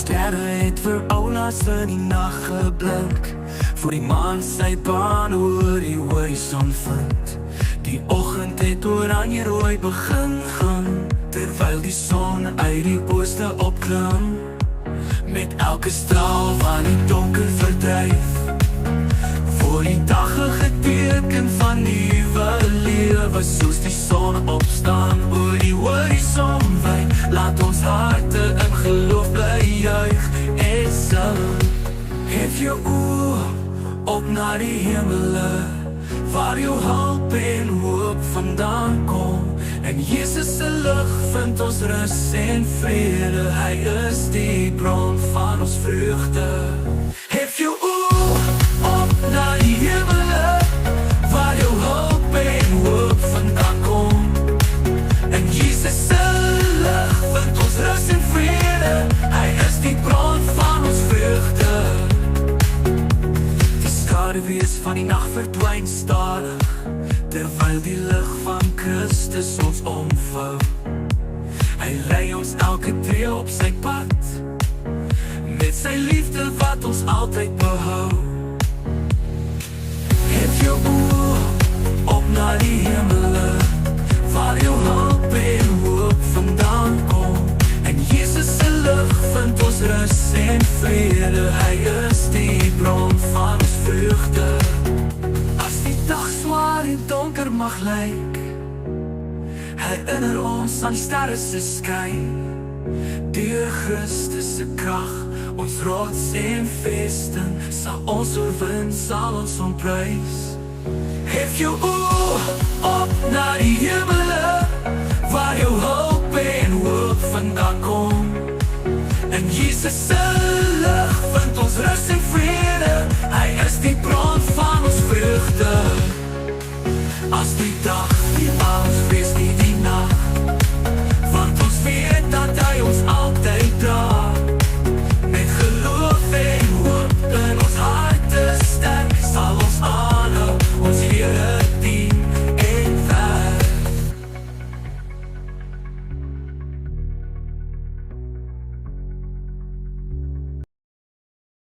sterre het vir oulas in die nag geblink, voor die maan sy baan oor die horizon vind. Die oggend het oranje rooi begin gaan, terwyl die son uit die ooste opklim, met elke straal van die donker verdryf. Voor die dag 'n geteken van nuwe lewe, soos die son opstaan oor die horizon wyd. Laat ons harte in geloof bly juig en sing. Hef jou oë op na die hemele, waar jou hulp en hoop vandaan kom. En Jesus se lig vind ons rus en vrede, hy is die bron van ons vreugde. Hef jou oë op na die hemele, waar jou hulp en hoop vandaan kom. En Jesus se lig vind ons rus en vrede, hy is die bron van ons vreugde. Die skaduwees van die nag verdwyn stadig, terwyl die lig van Christus ons omvou. Hy lei ons elke tree op sy pad, met sy liefde wat ons altyd behou. Hef jou oë op na die hemele, waar jou hulp en hoop vandaan kom. En Jesus se lig vind ons rus en vrede, hy is die bron van ons vreugde. As die dag swaar en donker mag lyk, herinner ons aan die sterre se skyn. Deur Christus se krag, ons rots en vesting, sal ons oorwin, sal ons hom prys. Hef jou oë op na die hemele, waar jou hulp en hoop vandaan kom. En Jesus se lig